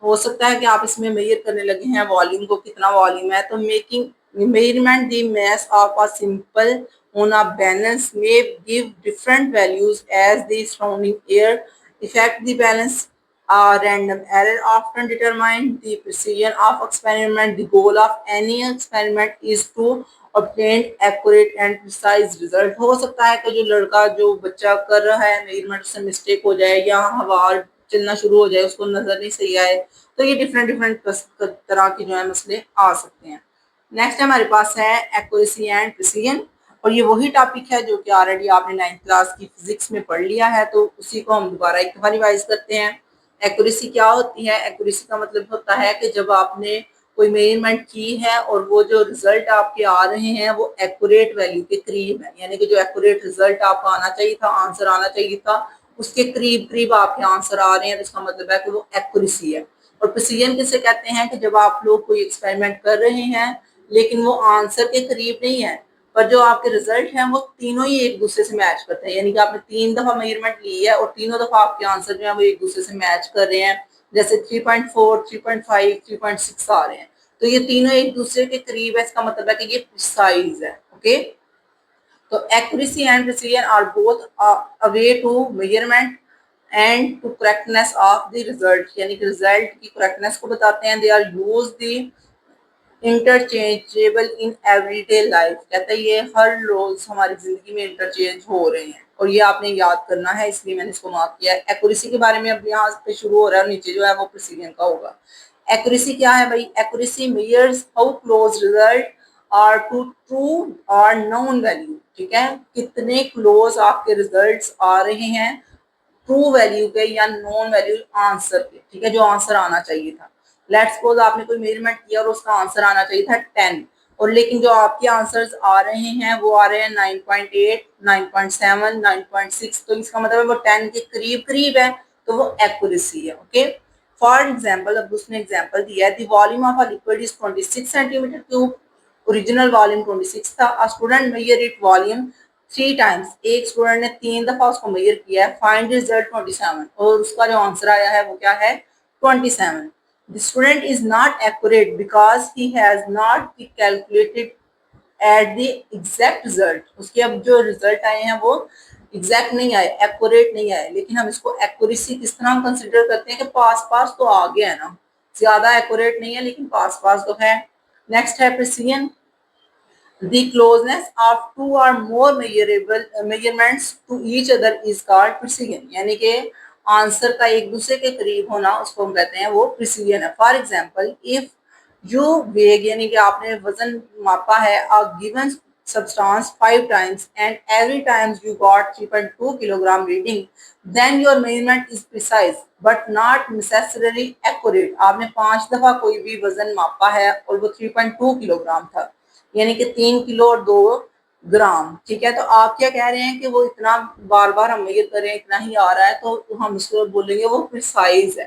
Speaker 1: हो सकता है कि आप इसमें मेजर करने लगे हैं वॉल्यूम को, कितना वॉल्यूम है, तो making measurement the mass of a simple on a balance may give different values as the surrounding air affect the balance. A random error often determine the precision of experiment. The goal of any experiment is to obtain accurate and precise result। हो सकता है कि जो लड़का जो बच्चा कर रहा है मेजरमेंट से मिस्टेक हो जाए या हवा चलना शुरू हो जाए, उसको नजर नहीं सही आए, तो ये डिफरेंट डिफरेंट तरह के जो है मसले आ सकते हैं। नेक्स्ट हमारे पास है एक्यूरेसी एंड प्रिसीजन, और ये वही टॉपिक है जो कि ऑलरेडी आपने 9th क्लास की फिजिक्स में पढ़ लिया है, तो उसी को हम दोबारा एक दफा रिवाइज करते हैं। एक्यूरेसी क्या होती है? एक्यूरेसी का मतलब होता है कि जब आपने कोई मेजरमेंट की है और वो जो रिजल्ट आपके आ रहे हैं वो एक्यूरेट वैल्यू के करीब है, यानी कि जो एक्यूरेट रिजल्ट आपका आना चाहिए था, आंसर आना चाहिए था, उसके करीब करीब आपके आंसर आ रहे हैं, तो इसका मतलब है कि वो एक्यूरेसी है। और प्रिसीजन किसे कहते हैं? कि जब आप लोग कोई एक्सपेरिमेंट कर रहे हैं लेकिन वो आंसर के करीब नहीं है, पर जो आपके रिजल्ट हैं वो तीनों ही एक दूसरे से मैच करते हैं, यानी कि आपने 3 दफा मेजरमेंट ली है और तीनों दफा आपके आंसर जो है वो एक दूसरे से मैच कर रहे हैं, जैसे 3.4, 3.5, 3.6 आ रहे हैं, तो ये तीनों एक दूसरे के करीब है, इसका मतलब है कि ये प्रिसाइज है। ओके, तो accuracy and precision are both a way to measurement and to correctness of the result, यानी कि रिजल्ट की करेक्टनेस को बताते हैं। They are use the interchangeable in everyday life, कहता है ये हर रोज हमारी जिंदगी में इंटरचेंज हो रहे हैं, और ये आपने याद करना है, इसलिए मैंने इसको मार्क किया है। एक्यूरेसी के बारे में अब यहाँ पे शुरू हो रहा है और नीचे जो है वो प्रिसीजन का होगा। एक्यूरेसी क्या है भाई? Accuracy measures how close result are to true और नोन वैल्यू। ठीक है, कितने क्लोज आपके रिजल्ट्स आ रहे हैं ट्रू वैल्यू के या नॉन वैल्यू आंसर के। ठीक है, जो आंसर आना चाहिए था, लेट्स सपोज आपने कोई मेजरमेंट किया और उसका आंसर आना चाहिए था 10, और लेकिन जो आपके आंसर्स आ रहे हैं वो आ रहे हैं 9.8, 9.7, 9.6, तो इसका मतलब है वो 10 के करीब करीब है, तो वो एक्यूरेसी है। ओके, फॉर एग्जाम्पल, अब उसने एग्जाम्पल दिया है, the volume of a liquid is 26 centimetre cube, original volume 26 था। A student measure it volume 3 times, एक स्टूडेंट ने 3 दफा उसको मेजर किया है, फाइंड रिजल्ट 27, और उसका जो आंसर आया है वो क्या है? 27। The student is not accurate because he has not calculated at the exact result। उसके अब जो रिजल्ट आए हैं वो एग्जैक्ट नहीं आए, एक्यूरेट नहीं आए, लेकिन हम इसको एक्यूरेसी किस तरह हम कंसिडर करते हैं कि पास पास तो आ गया है ना, ज्यादा एक्यूरेट नहीं है लेकिन पास पास तो है। नेक्स्ट है precision, the closeness of two or more measurable measurements to each other is called precision, यानी कि आंसर का एक दूसरे के करीब होना उसको हम कहते हैं वो प्रिसीजन है। फॉर एग्जाम्पल, इफ यू वेग, यानी कि आपने वजन मापा है, a given substance 5 times and every times you got 3.2 kilogram reading, then your measurement is precise but not necessarily accurate। आपने 5 दफा कोई भी वजन मापा है और वो 3.2 किलोग्राम था, यानी कि 3 किलो और 2 ग्राम। ठीक है, तो आप क्या कह रहे हैं कि वो इतना बार बार हम मेजर करें इतना ही आ रहा है, तो हम इसको बोलेंगे वो प्रिसाइज है।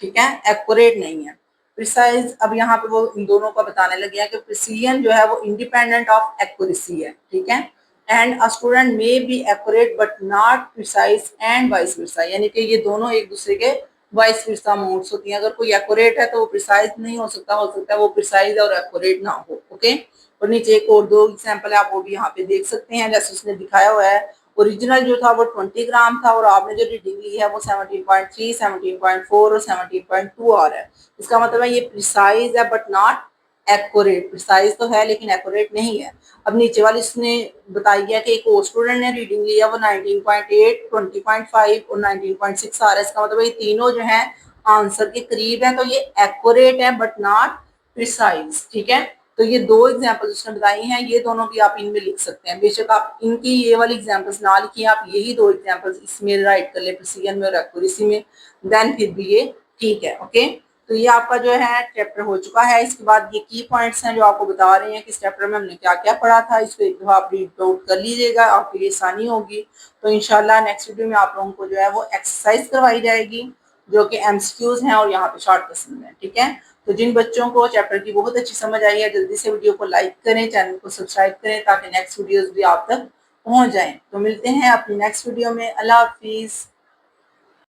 Speaker 1: ठीक है, एक्यूरेट नहीं है, प्रिसाइज। अब यहाँ पे वो इन दोनों का बताने लगे हैं कि प्रिसीजन जो है वो इंडिपेंडेंट ऑफ एक्यूरेसी है। ठीक है, and a student may be accurate but not precise and vice versa, यानी कि ये दोनों एक दूसरे के वाइस वर्सा मोड्स होती हैं। अगर कोई एक्यूरेट है तो वो प्रिसाइज नहीं हो सकता है वो प्रिसाइज और एक्यूरेट ना हो। ओके, और नीचे एक और 2 एग्जाम्पल है, आप वो भी यहाँ पे देख सकते हैं, जैसे उसने दिखाया हुआ है। ओरिजिनल जो था वो 20 ग्राम था और आपने जो रीडिंग ली है वो 17.3, 17.4 और 17.2 आ रहा है, इसका मतलब है ये प्रिसाइज है बट नॉट एक्यूरेट, प्रिसाइज तो है लेकिन एक्यूरेट नहीं है। अब नीचे वाली इसने बताई है कि एक और स्टूडेंट ने रीडिंग लिया, वो 19.8, 20.5 और 19.6 आ रहा है। इसका मतलब ये तीनों जो है आंसर के करीब है, तो ये एक्यूरेट है बट नॉट प्रिसाइज। ठीक है, तो ये दो एग्जाम्पल उसने बताई हैं, ये दोनों भी आप इनमें लिख सकते हैं। बेशक आप इनकी ये वाली एग्जाम्पल्स ना लिखिए, आप यही दो एग्जाम्पल्स इसमें राइट कर ले, प्रिसीजन में और एक्यूरेसी में, देन फिर भी ये ठीक है। ओके, तो ये आपका जो है चैप्टर हो चुका है। इसके बाद ये की पॉइंट्स हैं जो आपको बता रहे हैं कि इस चैप्टर में हमने क्या क्या पढ़ा था। इसको एक दफा आप रीड आउट कर लीजिएगा, आपके लिए आसानी होगी। तो इंशाल्लाह नेक्स्ट वीडियो में आप लोगों को जो है वो एक्सरसाइज करवाई जाएगी जो कि एमसीक्यूज हैं और यहाँ पे शॉर्ट क्वेश्चन है। ठीक है, तो जिन बच्चों को चैप्टर की बहुत अच्छी समझ आई है, जल्दी से वीडियो को लाइक करें, चैनल को सब्सक्राइब करें ताकि नेक्स्ट वीडियोस भी आप तक पहुंच जाएं। तो मिलते हैं अपनी नेक्स्ट वीडियो में। अल्लाह हाफिज।